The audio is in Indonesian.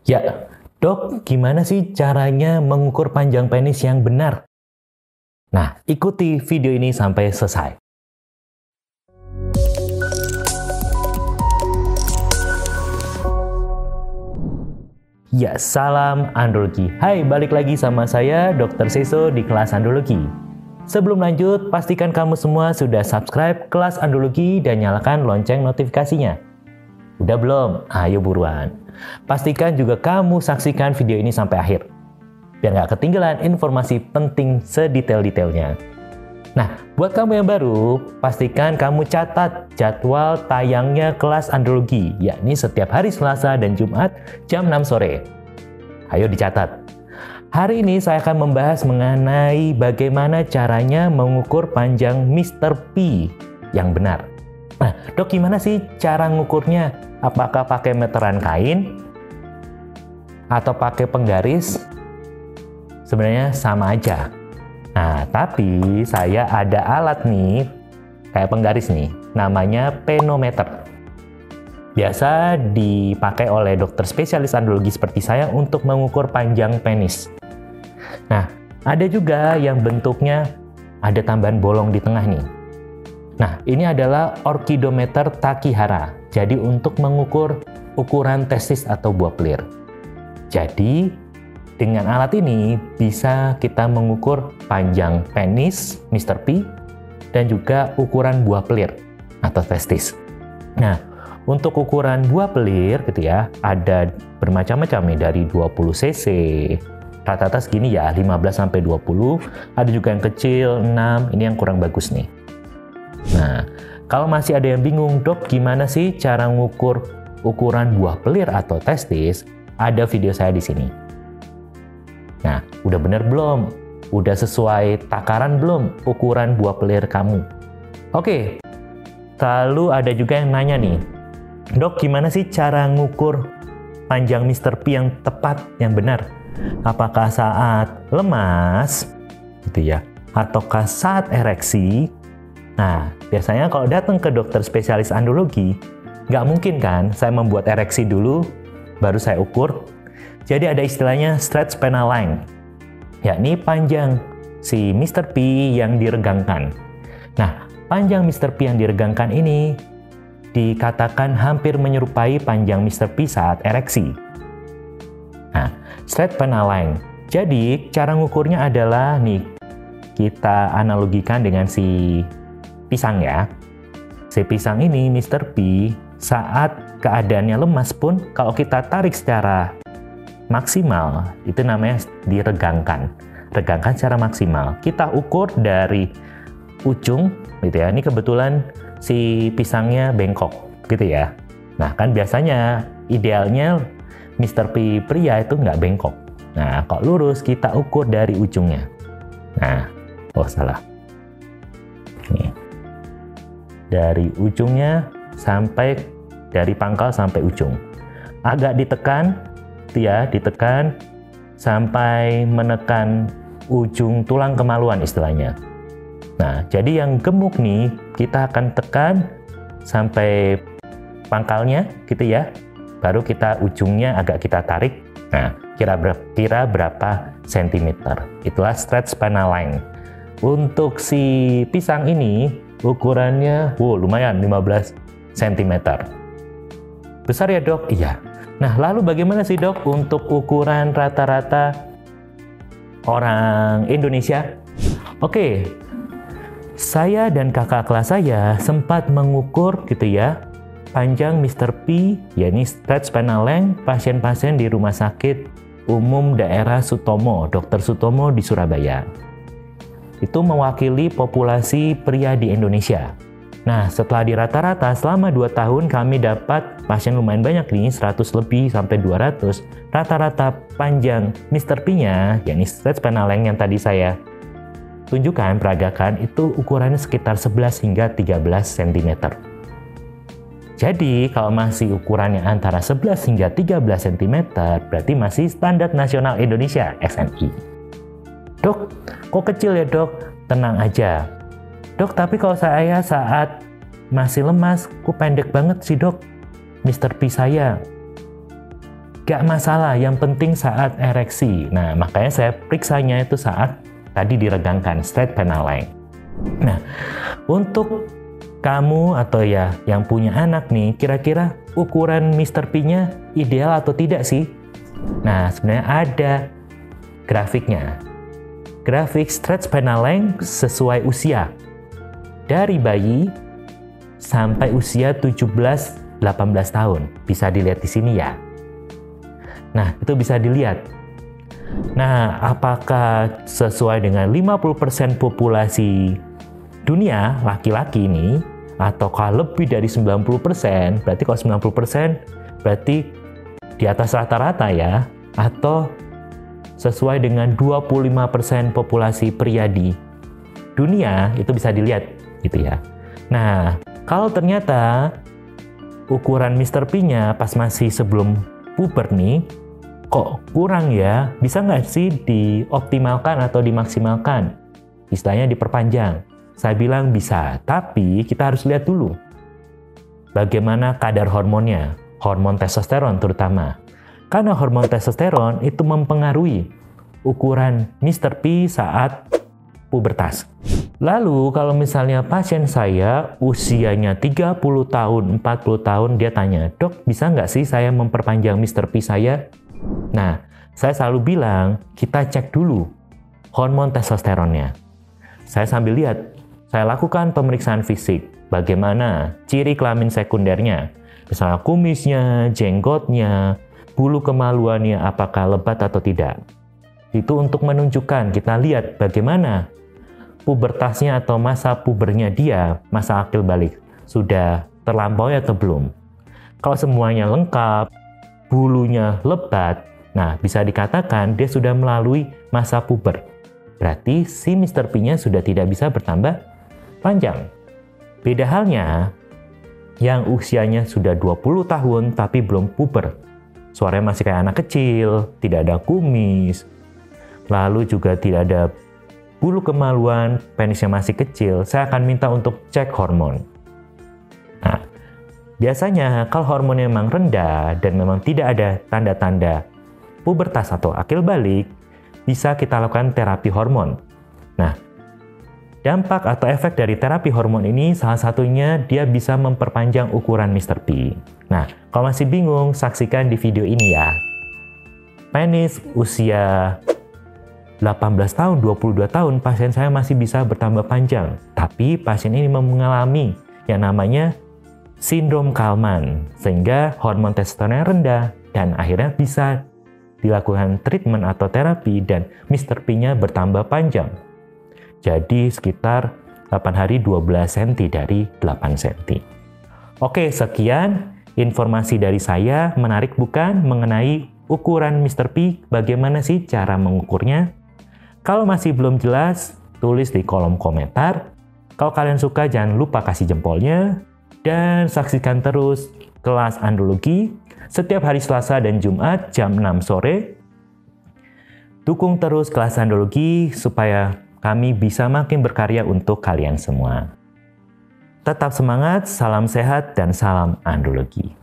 Ya, dok, gimana sih caranya mengukur panjang penis yang benar? Nah, ikuti video ini sampai selesai. Ya, salam andrologi. Hai, balik lagi sama saya, Dr. Seso di kelas andrologi. Sebelum lanjut, pastikan kamu semua sudah subscribe kelas andrologi dan nyalakan lonceng notifikasinya. Udah belum? Ayo buruan. Pastikan juga kamu saksikan video ini sampai akhir, biar nggak ketinggalan informasi penting sedetail-detailnya. Nah, buat kamu yang baru, pastikan kamu catat jadwal tayangnya kelas andrologi, yakni setiap hari Selasa dan Jumat jam 6 sore. Ayo dicatat. Hari ini saya akan membahas mengenai bagaimana caranya mengukur panjang Mr. P yang benar. Nah, dok, gimana sih cara ngukurnya? Apakah pakai meteran kain atau pakai penggaris? Sebenarnya sama aja. Nah, tapi saya ada alat nih, kayak penggaris nih, namanya penometer. Biasa dipakai oleh dokter spesialis andrologi seperti saya untuk mengukur panjang penis. Nah, ada juga yang bentuknya ada tambahan bolong di tengah nih. Nah, ini adalah orkidometer Takihara. Jadi untuk mengukur ukuran testis atau buah pelir. Jadi, dengan alat ini bisa kita mengukur panjang penis Mr. P dan juga ukuran buah pelir atau testis. Nah, untuk ukuran buah pelir gitu ya, ada bermacam-macam nih, dari 20 cc. Rata-rata segini ya, 15 sampai 20. Ada juga yang kecil, 6. Ini yang kurang bagus nih. Nah, kalau masih ada yang bingung, dok, gimana sih cara mengukur ukuran buah pelir atau testis? Ada video saya di sini. Nah, udah bener belum? Udah sesuai takaran belum ukuran buah pelir kamu? Oke, lalu ada juga yang nanya nih, dok, gimana sih cara ngukur panjang Mr. P yang tepat, yang benar? Apakah saat lemas, gitu ya, ataukah saat ereksi? Nah, biasanya kalau datang ke dokter spesialis andrologi, nggak mungkin kan saya membuat ereksi dulu, baru saya ukur. Jadi ada istilahnya stretch penile line, yakni panjang si Mr. P yang diregangkan. Nah, panjang Mr. P yang diregangkan ini dikatakan hampir menyerupai panjang Mr. P saat ereksi. Nah, stretch penile line. Jadi, cara ngukurnya adalah nih, kita analogikan dengan si pisang ya. Si pisang ini, Mr. P, saat keadaannya lemas pun, kalau kita tarik secara maksimal, itu namanya diregangkan. Regangkan secara maksimal. Kita ukur dari ujung, gitu ya. Ini kebetulan si pisangnya bengkok, gitu ya. Nah, kan biasanya idealnya Mr. P pria itu nggak bengkok. Nah, kalau lurus kita ukur dari ujungnya. Nah, oh salah. Nih. Dari ujungnya sampai, dari pangkal sampai ujung. Agak ditekan, ya, ditekan sampai menekan ujung tulang kemaluan istilahnya. Nah, jadi yang gemuk nih, kita akan tekan sampai pangkalnya, gitu ya. Baru kita ujungnya agak kita tarik. Nah, kira berapa sentimeter. Itulah stretch penile line. Untuk si pisang ini, ukurannya lumayan, 15 cm. Besar ya dok? Iya. Nah, lalu bagaimana sih dok untuk ukuran rata-rata orang Indonesia? Oke, saya dan kakak kelas saya sempat mengukur gitu ya, panjang Mr. P, yakni stretch penile length, pasien-pasien di Rumah Sakit Umum Daerah Sutomo, Dr. Sutomo di Surabaya. Itu mewakili populasi pria di Indonesia. Nah, setelah di rata-rata selama 2 tahun kami dapat pasien lumayan banyak nih, 100 lebih sampai 200. Rata-rata panjang Mr. P-nya, yakni stretch penile length yang tadi saya tunjukkan, peragakan, itu ukurannya sekitar 11 hingga 13 cm. Jadi, kalau masih ukurannya antara 11 hingga 13 cm, berarti masih standar nasional Indonesia, SNI. Dok, kok kecil ya dok? Tenang aja. Dok, tapi kalau saya saat masih lemas, kok pendek banget sih dok, Mr. P saya. gak masalah, yang penting saat ereksi. Nah, makanya saya periksanya itu saat tadi diregangkan, straight penile length. Nah, untuk kamu atau ya yang punya anak nih, kira-kira ukuran Mr. P-nya ideal atau tidak sih? Nah, sebenarnya ada grafiknya. Grafik stretch penile length sesuai usia. Dari bayi sampai usia 17-18 tahun. Bisa dilihat di sini ya. Nah, itu bisa dilihat. Nah, apakah sesuai dengan 50% populasi dunia laki-laki ini, atau kalau lebih dari 90%, berarti kalau 90% berarti di atas rata-rata ya, atau sesuai dengan 25% populasi pria di dunia, itu bisa dilihat gitu ya. Nah, kalau ternyata ukuran Mr. P-nya pas masih sebelum puber nih, kok kurang ya, bisa nggak sih dioptimalkan atau dimaksimalkan? Istilahnya diperpanjang. Saya bilang bisa, tapi kita harus lihat dulu bagaimana kadar hormonnya, hormon testosteron terutama. Karena hormon testosteron itu mempengaruhi ukuran Mr. P saat pubertas. Lalu kalau misalnya pasien saya usianya 30 tahun, 40 tahun, dia tanya, "Dok, bisa nggak sih saya memperpanjang Mr. P saya?" Nah, saya selalu bilang, kita cek dulu hormon testosteronnya. Saya sambil lihat, saya lakukan pemeriksaan fisik, bagaimana ciri kelamin sekundernya, misalnya kumisnya, jenggotnya, bulu kemaluannya, apakah lebat atau tidak. Itu untuk menunjukkan, kita lihat bagaimana pubertasnya atau masa pubernya dia, masa akil balik, sudah terlampaui atau belum. Kalau semuanya lengkap, bulunya lebat, nah bisa dikatakan dia sudah melalui masa puber. Berarti si Mr. P-nya sudah tidak bisa bertambah panjang. Beda halnya yang usianya sudah 20 tahun tapi belum puber. Suaranya masih kayak anak kecil, tidak ada kumis, lalu juga tidak ada bulu kemaluan, penisnya masih kecil, saya akan minta untuk cek hormon. Nah, biasanya kalau hormonnya memang rendah dan memang tidak ada tanda-tanda pubertas atau akil balik, bisa kita lakukan terapi hormon. Nah, dampak atau efek dari terapi hormon ini salah satunya dia bisa memperpanjang ukuran Mr. P. Nah, kalau masih bingung, saksikan di video ini ya. Penis usia 18 tahun, 22 tahun, pasien saya masih bisa bertambah panjang. Tapi pasien ini mengalami yang namanya sindrom Kallmann, sehingga hormon testosteron rendah dan akhirnya bisa dilakukan treatment atau terapi dan Mr. P-nya bertambah panjang. Jadi sekitar 8 hari 12 cm dari 8 cm. Oke, sekian informasi dari saya. Menarik bukan mengenai ukuran Mr. P? Bagaimana sih cara mengukurnya? Kalau masih belum jelas, tulis di kolom komentar. Kalau kalian suka, jangan lupa kasih jempolnya. Dan saksikan terus kelas andrologi setiap hari Selasa dan Jumat jam 6 sore. Dukung terus kelas andrologi supaya kami bisa makin berkarya untuk kalian semua. Tetap semangat, salam sehat, dan salam andrologi.